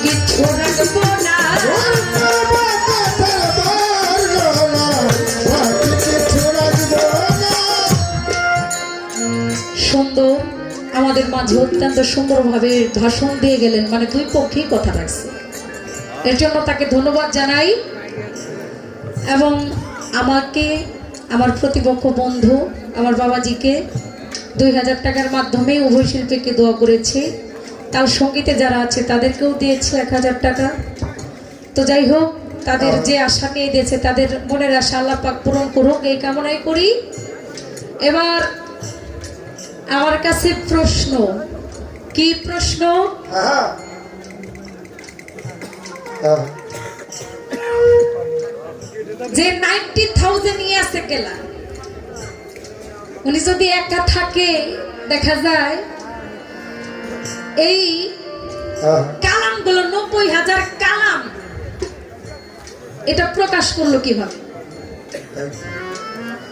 কিছু রাখবো না। সুন্দর আমাদের মাঝে অত্যন্ত সুন্দরভাবে ভাষণ দিয়ে গেলেন, মানে দুই পক্ষেই কথা রাখছে, এর জন্য তাকে ধন্যবাদ জানাই। এবং আমাকে আমার প্রতিপক্ষ বন্ধু আমার বাবাজিকে 2000 টাকার মাধ্যমে উভয় শিল্পীকে দোয়া করেছে, তার সঙ্গীতে যারা আছে তাদেরকেও দিয়েছে 1000 টাকা। তো যাই হোক, তাদের যে আশা নিয়ে দিয়েছে তাদের মনের আশা আল্লাহ পাক পূরণ করুক এই কামনাই করি। এবার আমার কাছে প্রশ্ন, কি প্রশ্ন? যে 90,000 নিয়ে আসে গেলা, উনি যদি একা থাকে দেখা যায় এই কালামগুলো 90,000 কালাম, এটা প্রকাশ করলো কিভাবে?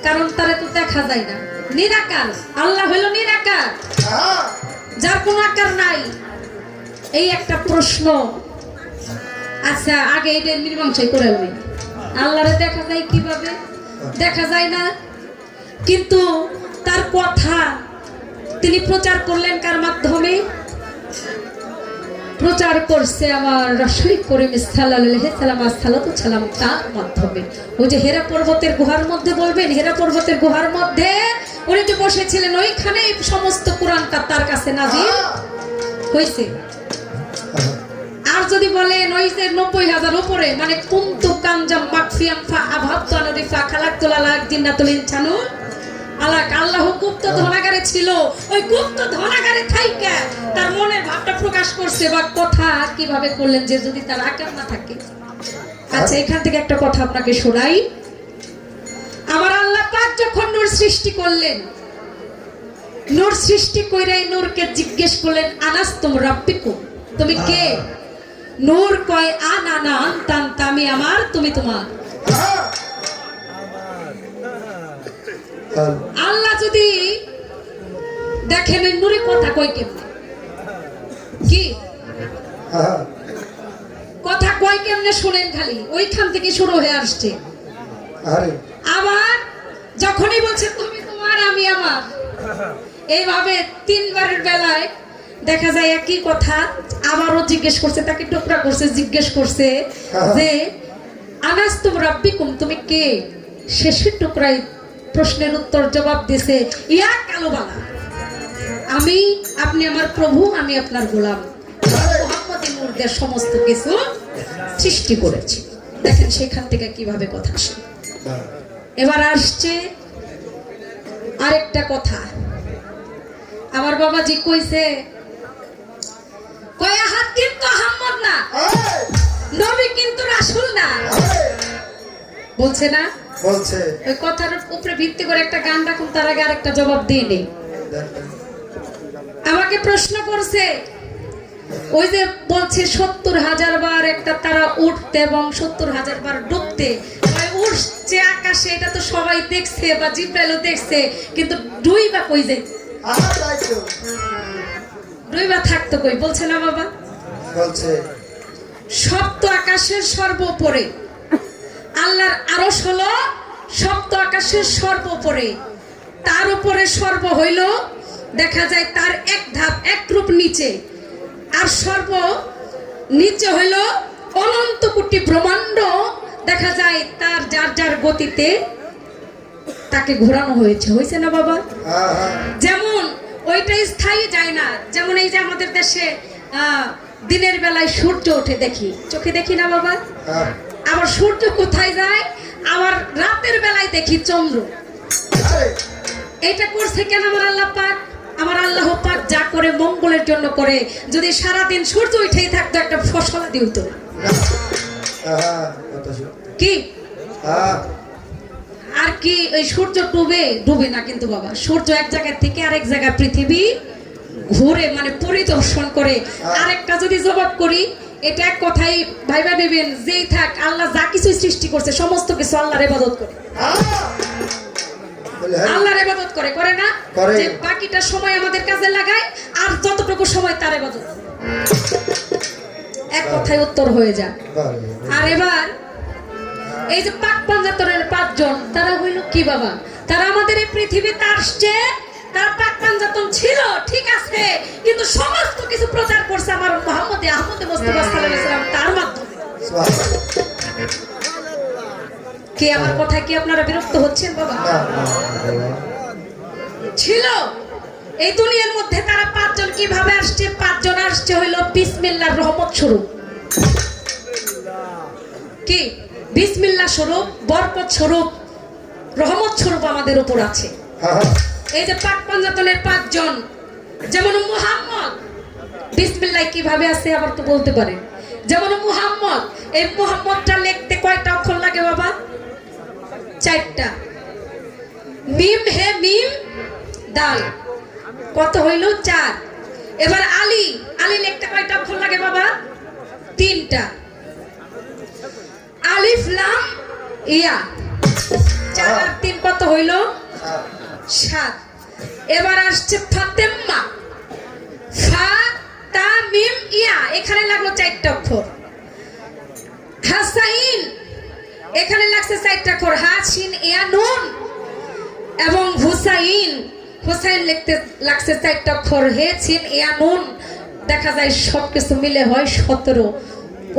কারণ তারা তো দেখা যায় না, নিরাকার। আল্লাহ হলো নিরাকার, যার কোনো আকার নাই। এই একটা প্রশ্ন। আচ্ছা, আগে এটা মীমাংসা করে হই, আল্লাহরে দেখা যায় কিভাবে? দেখা যায় না, কিন্তু তার কথা তিনি প্রচার করলেন কার মাধ্যমে? প্রচার করছে আমার রাসূল করিম সাল্লাল্লাহু আলাইহি সাল্লাম তার মাধ্যমে। ওই যে হেরা পর্বতের গুহার মধ্যে, বলবেন হেরা পর্বতের গুহার মধ্যে উনি যে বসেছিলেন, ওইখানে সমস্ত কোরআনটা তার কাছে নাজিল হয়েছে। আর যদি বলেন ওই যে 90,000 উপরে, মানে কুনতু কানজাম মাকফিয়াম ফা আবহাতু আনরিফা খালাকতুল আলাক জিন্নাতুল ইনসানু আলাক। আল্লাহ গুপ্ত ধনাগারে ছিল, ওই গুপ্ত ধনাগারে থাইকা তার মনের ভাবটা প্রকাশ করছে বা কথা কিভাবে করলেন যে যদি তার আকার না থাকে। আচ্ছা, এখান থেকে একটা কথা আপনাকে শোনাই। আমার আল্লাহ পাক যখন নূর সৃষ্টি করলেন, নূর সৃষ্টি কইরাই নূরকে জিজ্ঞেস করলেন আনাস্তুম রাব্বিকুম, তুমি কে? নূর কয় আনা না আনতাম, আমি আমার, তুমি তোমার। আল্লাহ যদি দেখেন নূরে কথা কয় কেমনে, কি কথা কয় কেমনে শুনেন খালি, ওইখান থেকে শুরু হয়ে আসছে। আবার যখনই বলছে তুমি তোমার আমি আমার, এইভাবে 3 বারের বেলায় দেখা যায় একই কথা। আবারও জিজ্ঞেস করছে, তাকে টুকরা করছে, জিজ্ঞেস করছে যে আনাস্তুম রাব্বিকুম, তুমি কে? শেষের টুকরায় প্রশ্নের উত্তর জবাব দিছে ইয়া কালুবালা, আমি, আপনি আমার প্রভু, আমি আপনার গোলাম। মুহাম্মদী নূর দিয়ে সমস্ত কিছু সৃষ্টি করেছি। দেখেন সেখান থেকে কিভাবে কথা আসে। এবার আসছে আরেকটা কথা। আমার বাবাজি কইছে কয়া হাত কিন্তু আহমদ না, নবী কিন্তু রাসূল না, বলছে না? বলছে। ওই কথার উপরে ভিত্তি করে একটা গান রাখুন, তার আগে আরেকটা জবাব দিয়ে নেই। আমাকে প্রশ্ন করছে, ওই যে বলছে 70,000 বার একটা তারা উঠতে এবং 70,000 বার ডুবতে, উঠছে আকাশে, এটা তো সবাই দেখছে বা জিব্রাইলও দেখছে, কিন্তু ডুইবা কই যায়? ডুইবা থাকতো কই? বলছে না বাবা? বলছে। সপ্ত আকাশের সর্বোপরে আল্লাহর আরশ হলো সপ্ত আকাশের সর্বোপরে, তার উপরে সর্ব হইল দেখা যায় তার এক ধাপ এক রূপ নিচে, আর সর্ব নিচে হইল অনন্ত কোটি ব্রহ্মাণ্ড, দেখা যায় তার যার যার গতিতে তাকে ঘোরানো হয়েছে। হয়েছে না বাবা? যেমন ওইটা স্থায়ী যায় না, যেমন এই যে আমাদের দেশে দিনের বেলায় সূর্য ওঠে দেখি, চোখে দেখি না বাবা? আবার সূর্য কোথায় যায়? আবার রাতের বেলায় দেখি চন্দ্র। এটা করছে কেন আমার আল্লাহ পাক? আমার আল্লাহ পাক যা করে মঙ্গলের জন্য করে। যদি সারাদিন সূর্য উঠেই থাকতো একটা ফসল দিত না, কি আর কি? ওই সূর্য ডুবে না কিন্তু বাবা, সূর্য এক জায়গা থেকে আরেক জায়গায় পৃথিবী ঘুরে, মানে পরিদর্শন করে। আরেকটা যদি জবাব করি, এটা এক কথাই ভাইবা নেবেন, যেই থাক আল্লাহ যা কিছু সৃষ্টি করছে সমস্ত কিছু আল্লাহর ইবাদত করে, আল্লাহর ইবাদত করে, করে না? যে বাকিটা সময় আমাদের কাজে লাগায়, আর যতটুকু সময় তার ইবাদত। এক কথায় উত্তর হয়ে যায়। আর এবার এই যে পাক পাঞ্জাতনের 5 জন, তারা হইল কি বাবা? তারা আমাদের এই পৃথিবীতে আসছে, তারা পাক পাঞ্জাতন ছিল ঠিক আছে, কিন্তু সমস্ত কিছু প্রচার করছে আমার মুহাম্মদ মুস্তাফা সাল্লাল্লাহু আলাইহি ওয়াসাল্লাম তার মাধ্যমে। কি আমার কথা কি আপনারা বিরক্ত হচ্ছেন বাবা? ছিল এই দুনিয়ার মধ্যে তারা 5 জন কিভাবে আসছে? 5 জন আসছে হইল বিসমিল্লাহর রহমত স্বরূপ। কি বিসমিল্লাহ স্বরূপ, বরকত স্বরূপ, রহমত স্বরূপ আমাদের উপর আছে। এই যে পাক পাঞ্জাতনের 5 জন, যেমন মুহাম্মদ বিসমিল্লাহ কিভাবে আছে আবার তো বলতে পারে। যেমন মুহাম্মদ, এই মুহাম্মদটা লিখতে কয়টা অক্ষর লাগে বাবা? 4টা। মিম হে মিম দাল, কত হইল? 4। এবার আলী, আলী লিখতে কয়টা অক্ষর লাগে বাবা? 3টা। আলিফ লাম ইয়া, 4 আর 3 কত হইল? 7। এবার আসছে ফাতেমা, ফা তা মিম ইয়া, এখানে লাগলো 4টা অক্ষর। হাসাইন, এখানে লাগছে 4টা অক্ষর, হা শিন ইয়া নুন। এবং হুসাইন, হুসাইন লিখতে লাগছে 4টা অক্ষর, হে শিন ইয়া নুন। দেখা যায় সবকিছু মিলে হয় 17,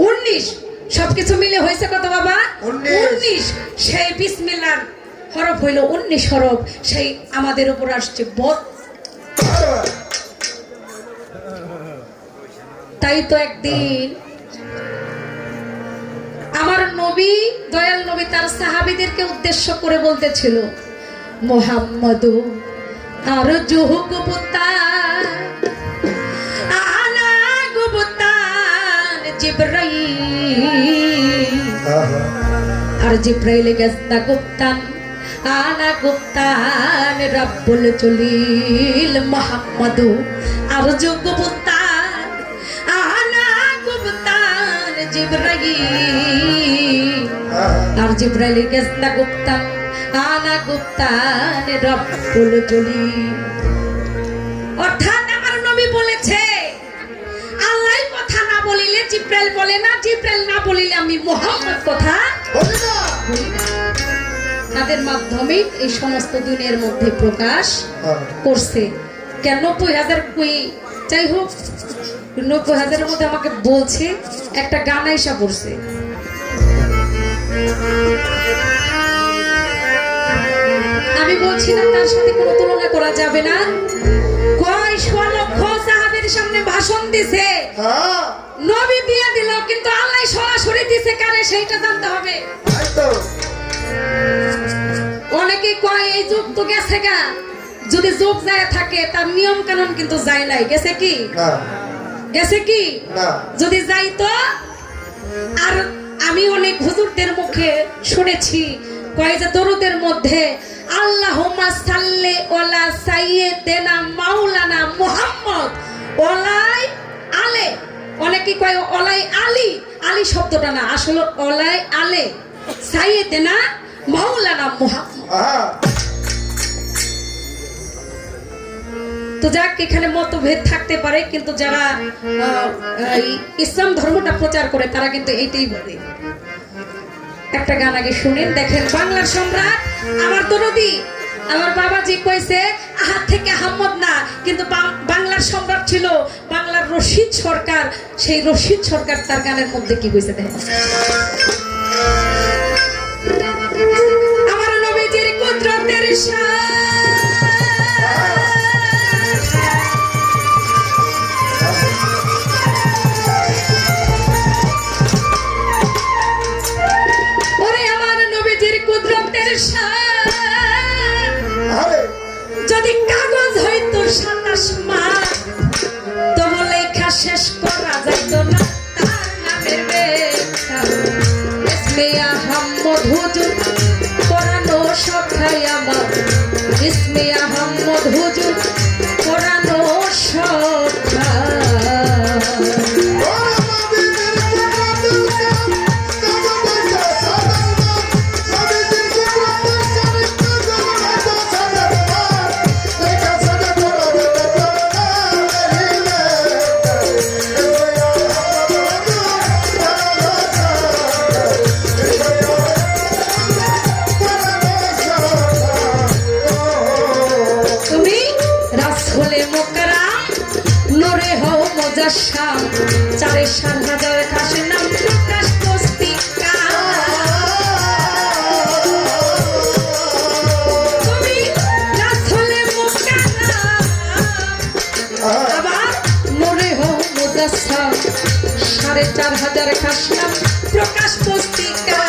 19, সবকিছু মিলে হয়েছে কত বাবা? 19। সেই বিসমিল্লাহর হরফ হইল 19 হরফ, সেই আমাদের উপর আসছে বদ। তাই তো একদিন আমার নবী, দয়াল নবী তার সাহাবীদেরকে উদ্দেশ্য করে বলতেছিল, মুহাম্মাদু আরজুহু গুবতান আনা গুবতান জিবরাইল, আর জিবরাইল গেছতা গুবতান আনা গুবতান রাব্বুল জলিল। মুহাম্মাদু আরজুহু গুবতান আনা গুবতান জিবরাইল, আর জিবরাইল গেছতা গুবতান আনা গুপ্তান রব্বুল জলিল। অর্থাৎ আমার নবী বলেছে, আল্লাহ কথা না বলিলে জিব্রাইল বলে না, জিব্রাইল না বলিলে আমি মুহাম্মদ কথা বলি না। তাদের মাধ্যমে এই সমস্ত দুনিয়ার মধ্যে প্রকাশ করছে। কেন 90,000 কই, যাই হোক 90,000-এর মধ্যে আমাকে বলছে একটা গান আইসা পড়ছে, আমি বলছি না তার সাথে কোনো তুলনা করা যাবে না। কয় 100 লক্ষ সাহাবীর সামনে ভাষণ দিছে, নবী দিয়ে দিল, কিন্তু আল্লাহ সরাসরি দিছে কারে সেইটা জানতে হবে। অনেকে কয় এই যুগ তো গেছে গা, যদি যুগ যায় থাকে তার নিয়ম কানুন কিন্তু যায় নাই। গেছে কি? গেছে কি? যদি যাই তো। আর আমি অনেক হুজুরদের মুখে শুনেছি কয় যে দরুদের মধ্যে আল্লাহুম্মা সাল্লি আলা সাইয়্যিদিনা মাওলানা মুহাম্মদ ওলাই আলে, অনেকে কয় ওলাই আলী, আলী শব্দটা না, আসলে ওলাই আলে সাইয়্যিদিনা মাওলানা মুহাম্মদ। তো যাক, এখানে মতভেদ থাকতে পারে, কিন্তু যারা ইসলাম ধর্মটা প্রচার করে তারা কিন্তু এইটাই বলে। একটা গান আগে শুনেন, দেখেন বাংলার সম্রাট আমার দরদি, আমার বাবাজি কইছে আহাত থেকে আহমদ না, কিন্তু বাংলার সম্রাট ছিল বাংলার রশিদ সরকার। সেই রশিদ সরকার তার গানের মধ্যে কি কইছে দেখেন, আমার নবীজির কুদরতের যদি কাগজ হইতো 27 মাস, তবু লেখা শেষ করা যাইত না তার নামের ব্যাখ্যা। ইসমে আহমদ হুজুর পড়ানো সখাই আমার, চারের 7,000 খাসের নাম প্রকাশ পুস্তিকা। তুমি রাসূলে মুকাররম আবার নূরে হো মুজাসসাম 4,500 খাসের নাম প্রকাশ পুস্তিকা।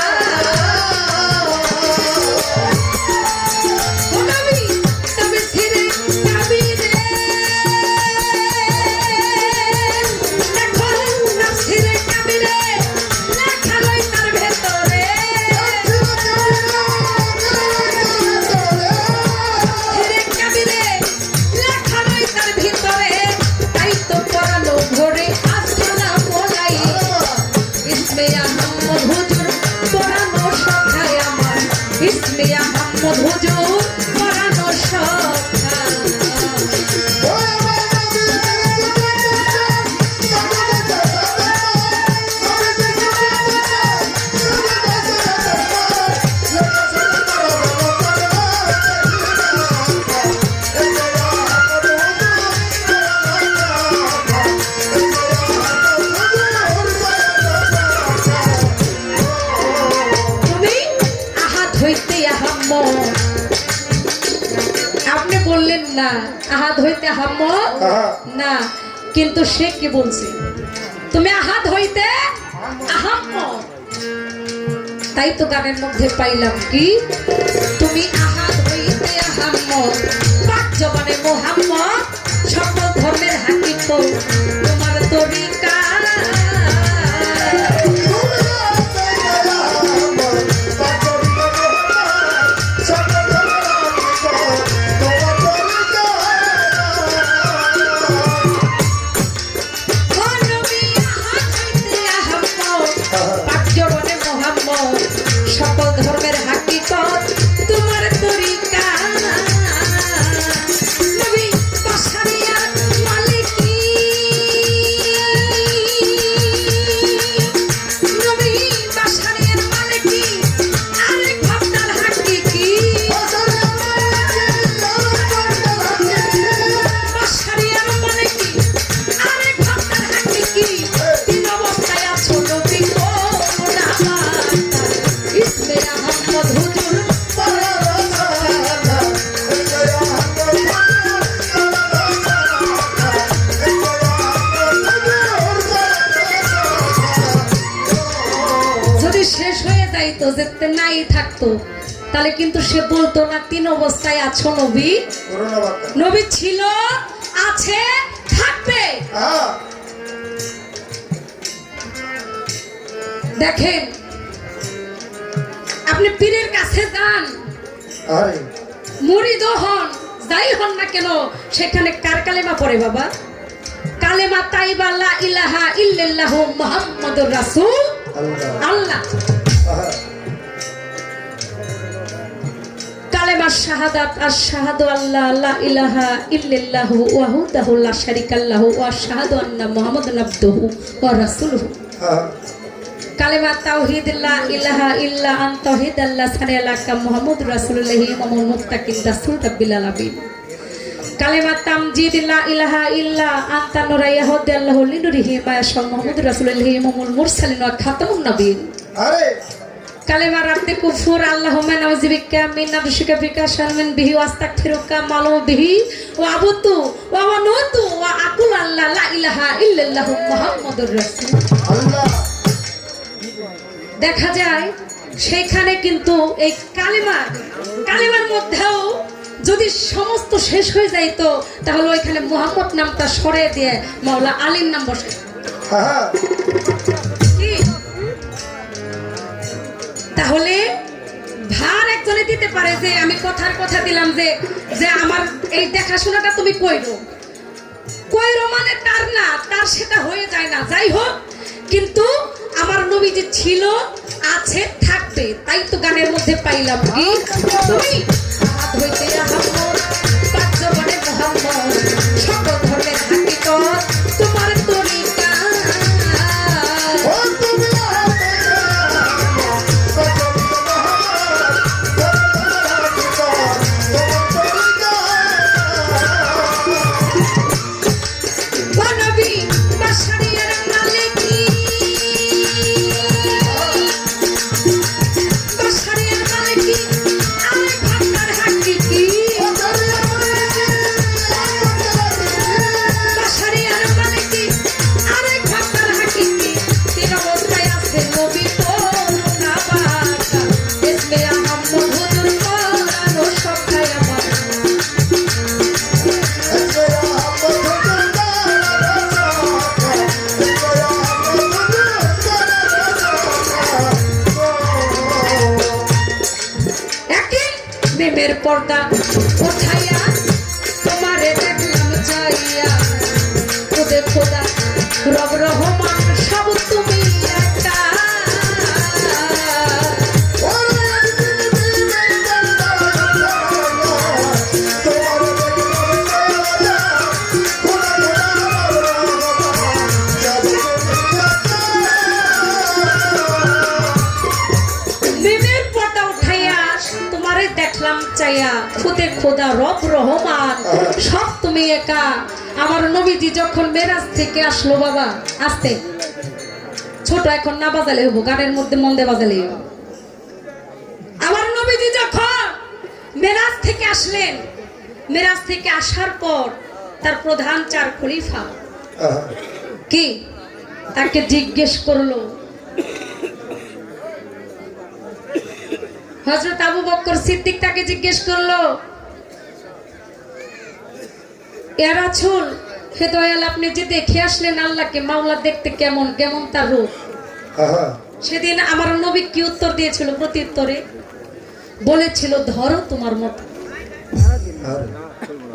আপনি বললেন না আহাদ হইতে হাম্ম না, কিন্তু সে কি বলছে তুমি আহাদ হইতে আহাম্ম। তাই তো গানের মধ্যে পাইলাম কি তুমি আহাদ হইতে আহাম্ম পাক জবানে মুহাম্মদ সকল ধর্মের হাকিকত তোমার তরিকা। সকল ধর্মের হাকিকত তোমার তরিকা। নবী বাশারিয়ার মালিকি নবী বাশারিয়ার মালিকি আরেক ভাবনার হাকিকি বাশারিয়ার মালিকি আরেক ভাবনার হাকিকি। তিন অবস্থায় আছো নবী শেষ হয়ে যাইতো যেতে নাই থাকতো তাহলে কিন্তু সে বলতো না 3 অবস্থায় আছো নবী। নবী ছিল আছে থাকবে। দেখেন আপনি পীরের কাছে যান মুরিদ হন যাই হন না কেন সেখানে কার কালেমা পড়ে বাবা? কালেমা তাইবা লা ইলাহা ইল্লাল্লাহু মুহাম্মাদুর রাসূল আল্লাহ। কালেমা শাহাদাত আশহাদু আল্লা লা ইলাহা ইল্লাল্লাহু ওয়াহদাহু লা শারীকা লাহু ওয়া আশহাদু আন্না মুহাম্মাদান আবদুহু ওয়া রাসূলুহু। কালেমা তাওহীদ লা ইলাহা ইল্লা আনতা ওয়াহিদাল্লাহ সাল্লাল্লাহু মুহাম্মাদুর রাসূলুল্লাহি ইমামুল মুত্তাকিন রাসূল রাব্বিল আলামিন। কালেমা তামজিদ লা ইলাহা ইল্লা আনতা নুরাইয়াহুদ আল্লাহু লিনুরিহি মা শাম মুহাম্মাদুর রাসূলুল্লাহি ইমামুল মুরসালিন ওয়া খাতামুন নবীন। কালেমা রাব্বি কুফুর আল্লাহুম্মা নাউযুবিকা মিন নাবশিকা বিকা শারমিন বিহি ওয়া আস্তাগফিরুকা মালু বিহি ওয়া আবুতু ওয়া ওয়ানুতু ওয়া আকুল আল্লাহ লা ইলাহা ইল্লাল্লাহু মুহাম্মাদুর রাসূল আল্লাহ। দেখা যায় সেইখানে কিন্তু এই কালেমার মধ্যেও যদি সমস্ত শেষ হয়ে যাইতো তাহলে ওইখানে মুহাম্মদ নামটা সরিয়ে দিয়ে মাওলা আলীর নাম বসে। তাহলে ভার একজনে দিতে পারে যে আমি কথার কথা দিলাম যে যে আমার এই দেখাশোনাটা তুমি কইরো মানে তার না তার সেটা হয়ে যায় না। যাই হোক কিন্তু আমার নবী যে ছিল আছে থাকবে তাই তো গানের মধ্যে পাইলাম কি তুমি আহাদ হইতে আহাম্মদ পাক জবানে মুহাম্মদ সকল ধর্মের হাকিকত তোমার তরিকা। নবী বাশারিয়া পর্দা উঠাইয়া তোমারে দেখলাম চাইয়া খুদে খোদা রব রহমান সব তুমি একা দেখলাম চাইয়া খুদে খোদা রব রহমান সব তুমি একা। আমার নবীজি যখন মেরাজ থেকে আসলো, বাবা আস্তে ছোট এখন না বাজালে হবো, গানের মধ্যে মন্দে বাজালে। আমার নবীজি যখন মেরাজ থেকে আসলেন, মেরাজ থেকে আসার পর তার প্রধান 4 খলিফা কি তাকে জিজ্ঞেস করলো, হযরত আবু বকর সিদ্দিক তাকে জিজ্ঞেস করলো, ইয়া রাসূল, হে দয়াল, আপনি যে দেখে আসলেন আল্লাহকে, মাওলা দেখতে কেমন, কেমন তার রূপ? সেদিন আমার নবী কি উত্তর দিয়েছিল? প্রত্যুত্তরে বলেছিল, ধরো তোমার মতো।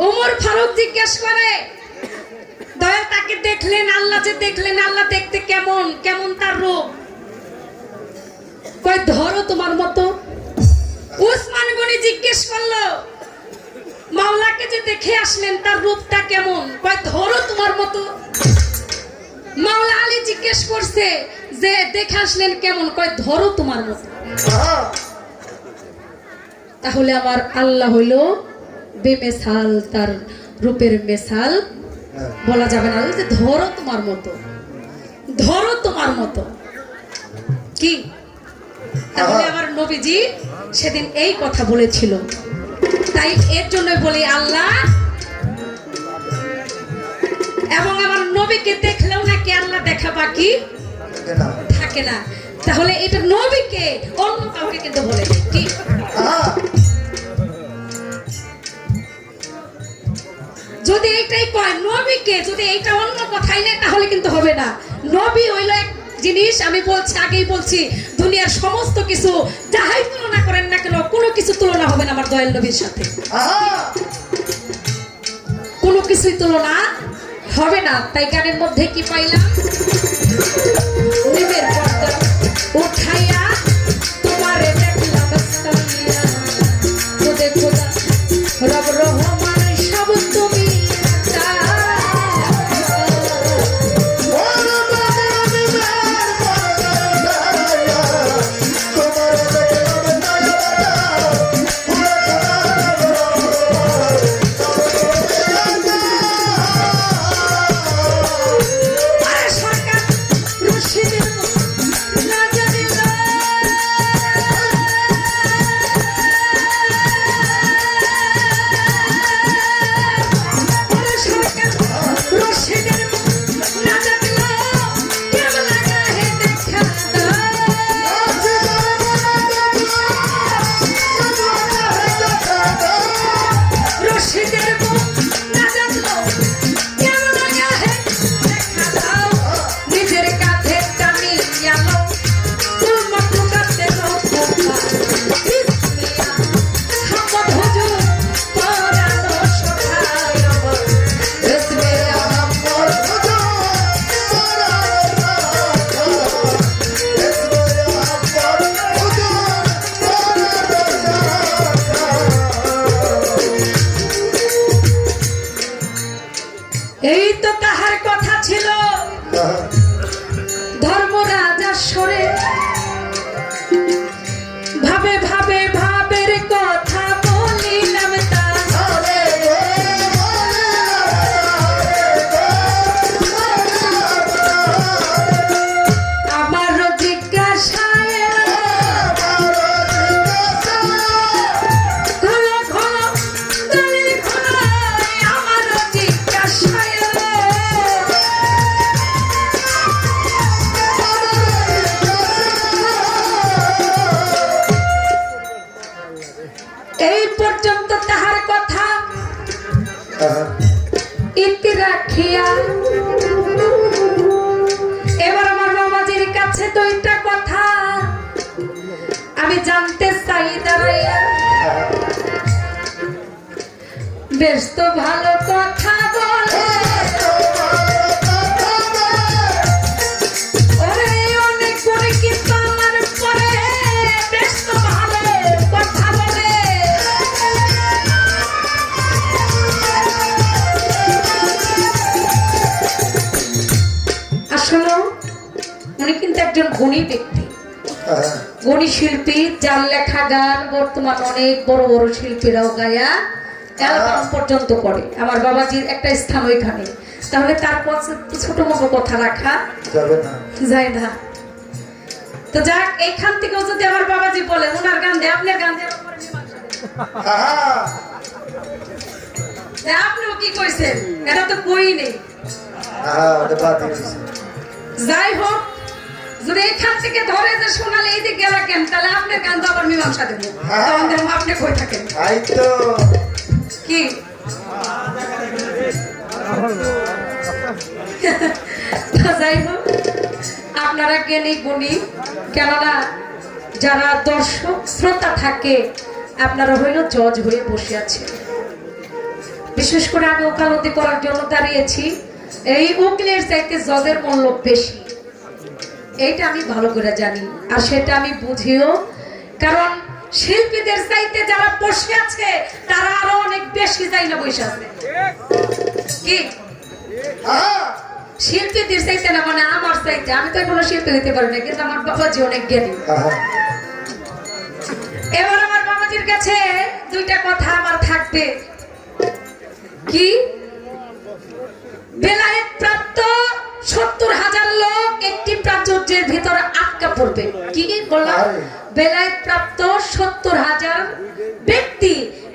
ওমর ফারুক জিজ্ঞেস করে, দয়াল তাকে দেখলেন, আল্লাহ যে দেখলেন, আল্লাহ দেখতে কেমন, কেমন তার রূপ? কয় ধরো তোমার মতো। উসমান গনি জিজ্ঞেস করলো, মাওলাকে যে দেখে আসলেন তার রূপটা কেমন? কয় ধরো তোমার মতো। মাওলা আলী জিজ্ঞেস করছে যে দেখে আসলেন কেমন? কয় ধরো তোমার মতো। তাহলে আমার আল্লাহ হইল বেমেসাল, তার রূপের মেসাল বলা যাবে না, যে ধরো তোমার মতো, ধরো তোমার মতো কি? তাহলে আমার নবীজি সেদিন এই কথা বলেছিল। তাই এর জন্য বলি আল্লাহ এবং আমার নবীকে দেখলেও নাকি আল্লাহ দেখা বাকি থাকে না। তাহলে এটা নবীকে অন্য কাউকে কিন্তু বলে দেয় কি? যদি এইটাই কয় নবীকে, যদি এইটা অন্য কথাই নেই তাহলে কিন্তু হবে না। নবী হইল এক জিনিস, আমি বলছি, আগেই বলছি, দুনিয়ার সমস্ত কিছু যাহাই তুলনা করেন না কেন, কোনো কিছু তুলনা হবে না আমার দয়াল নবীর সাথে। কোনো কিছুই তুলনা হবে না। তাই গানের মধ্যে কি পাইলাম? নিবের পর্দা উঠাইয়া তোমারে দেখলাম চাইয়া খুদে খোদা রব রহমান সব তুমি একা। এই তো তাহার কথা ছিল ধর্মরাজা সরে ভাবে ভাবে ভাবের কথা বলিলাম তারে। আমার জিজ্ঞাসায় এই পর্যন্ত তাহার কথা ইতি রাখিয়া এবার আমার বাবাজির কাছে দুইটা কথা আমি জানতে চাই দাঁড়াইয়া। বেশ তো ভালো কথা বলে, ওরে অনেক করে কিন্তু আমার পরে বেশ তো ভালো কথা বলে। আসলে উনি কিন্তু একজন গুণী ব্যক্তি, গুণী শিল্পী, যার লেখা গান বর্তমান অনেক বড় বড় শিল্পীরাও গায়া অ্যালবাম পর্যন্ত করে। আমার বাবাজির একটা স্থান ওইখানে, তাহলে তার ছোট মোটো কথা রাখা যায় না। তো যাক, এইখান থেকেও যদি আমার বাবাজি বলে ওনার গান দিয়ে আপনার গান দিয়ে আপনিও কি কইছেন, এটা তো কই নেই। যাই হোক, যদি এখান থেকে ধরে যে শোনালে এই যে গেলা কেন, তাহলে আপনার গান তো আবার মীমাংসা দেবো, আপনি কই থাকেন কি। যাই হোক, আপনারা জ্ঞানী গুণী, কেননা যারা দর্শক শ্রোতা থাকে আপনারা হইল জজ হয়ে বসে আছে। বিশেষ করে আমি ওকালতি করার জন্য দাঁড়িয়েছি, এই উকিলের চাইতে জজের মূল্য বেশি, এইটা আমি ভালো করে জানি, আর সেটা আমি বুঝিও। কারণ শিল্পীদের চাইতে যারা বসে আছে তারা আরো অনেক বেশি যাই না বসে আছে কি। শিল্পীদের চাইতে না, মানে আমার চাইতে, আমি তো এখনো শিল্পী হইতে পারি না, কিন্তু আমার বাবাজি অনেক জ্ঞানী। এবার আমার বাবাজির কাছে দুইটা কথা আমার থাকবে। কি? বেলায়েত প্রাপ্ত 70,000 লোক একটি প্রাচুর্যের ভিতরে আটকা পড়বে। কি বললাম? বেলায়েত প্রাপ্ত 70,000 ব্যক্তি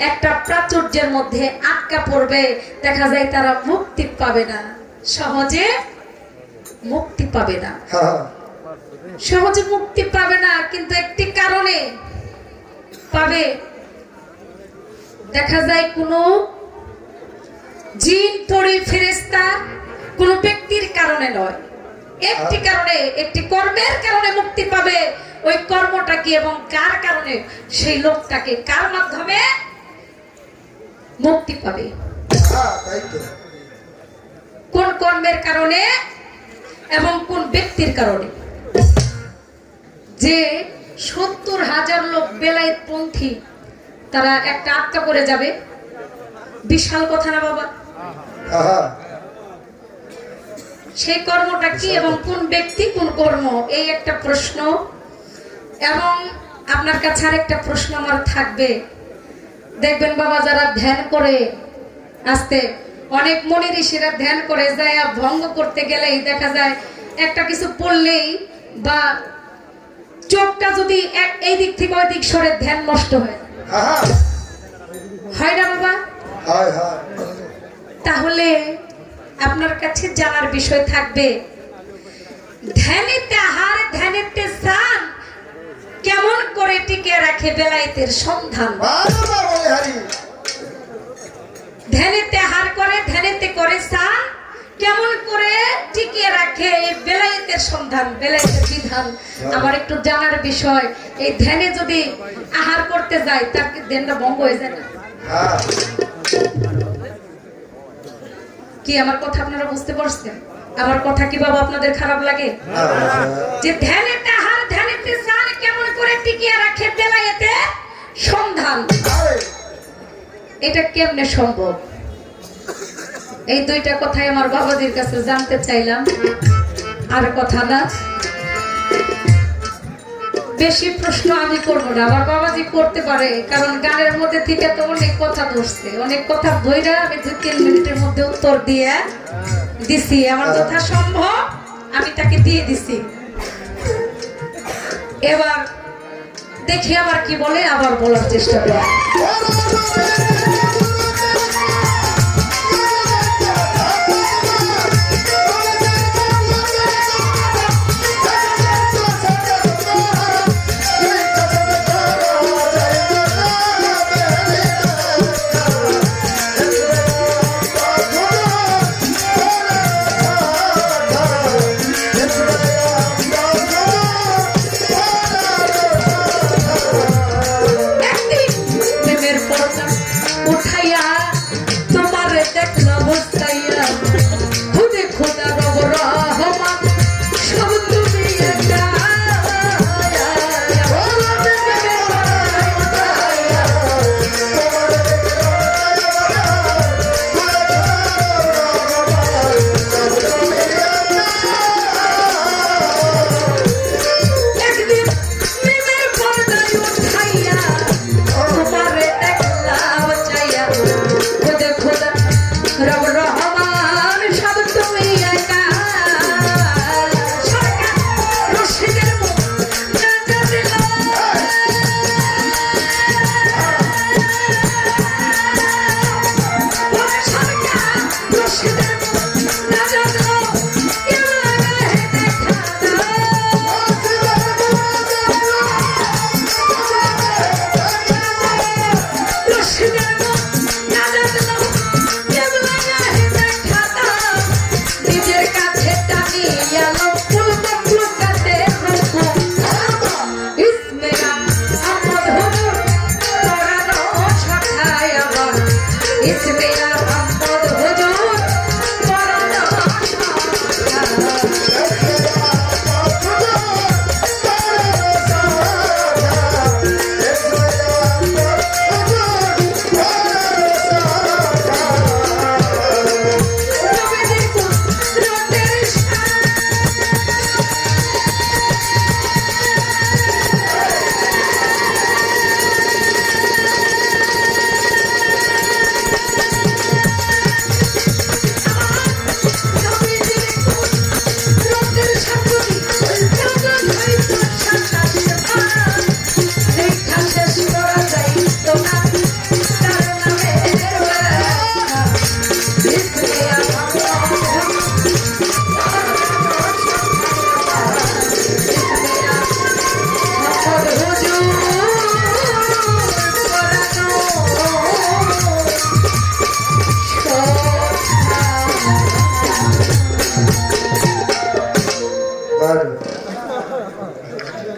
একটা প্রাচুর্যের মধ্যে আটকা পড়বে। দেখা যায় তারা মুক্তি পাবে না, সহজে মুক্তি পাবে না, সহজে মুক্তি পাবে না, কিন্তু একটি কারণে পাবে। দেখা যায় কোনো জিন, পরি, ফেরেশতা কোন ব্যক্তির কারণে নয়, একটি কারণে, একটি কর্মের কারণে মুক্তি পাবে। ওই কর্মটা কি এবং কার কারণে, সেই লোকটাকে কার মাধ্যমে মুক্তি পাবে, কোন কর্মের কারণে এবং কোন ব্যক্তির কারণে। যে 70,000 লোক বেলায়েত পন্থী তারা একটা আটকা করে যাবে, বিশাল কথা না বাবা? সেই কর্মটা কি এবং কোন ব্যক্তি কোন কর্ম, এই একটা প্রশ্ন। এবং আপনার কাছে আরেকটা প্রশ্ন আমার থাকবে। দেখবেন বাবা, যারা ধ্যান করে আসতে, অনেক মনি ঋষিরা ধ্যান করে যায়, ভঙ্গ করতে গেলেই দেখা যায় একটা কিছু পড়লেই বা চোখটা যদি এই দিক থেকে ওই দিক সরে ধ্যান নষ্ট হয়, হয় না বাবা? তাহলে আপনার কাছে জানার বিষয় থাকবে, ধ্যানেতে আহার, ধ্যানেতে স্নান কেমন করে টিকে রাখে বেলায়েতের সন্ধান। ধ্যানেতে আহার করে, ধ্যানেতে করে স্নান, কেমন করে টিকে রাখে এই বেলায়েতের সন্ধান, বেলায়েতের বিধান আমার একটু জানার বিষয়। এই ধ্যানে যদি আহার করতে যায় তার কি ধ্যানটা ভঙ্গ হয়ে যায় না? কি আমার কথা আপনারা বুঝতে পারছেন? আমার কথা কি বাবা আপনাদের খারাপ লাগে? যে ধ্যানেতে আহার, ধ্যানেতে স্নান কেমন করে টিকিয়ে রাখে বেলায়েতের সন্ধান, এটা কেমনে সম্ভব? এই দুইটা কথাই আমার বাবাজির কাছে জানতে চাইলাম, আর কথা না। বেশি প্রশ্ন আমি করবো না, আমার বাবাজি করতে পারে, কারণ গানের মধ্যে থেকে তো অনেক কথা ধরছে, অনেক কথা ধইরা আমি 2-3 মিনিটের মধ্যে উত্তর দিয়ে দিছি। আমার কথা সম্ভব আমি তাকে দিয়ে দিছি। এবার দেখি আবার কি বলে, আবার বলার চেষ্টা করি।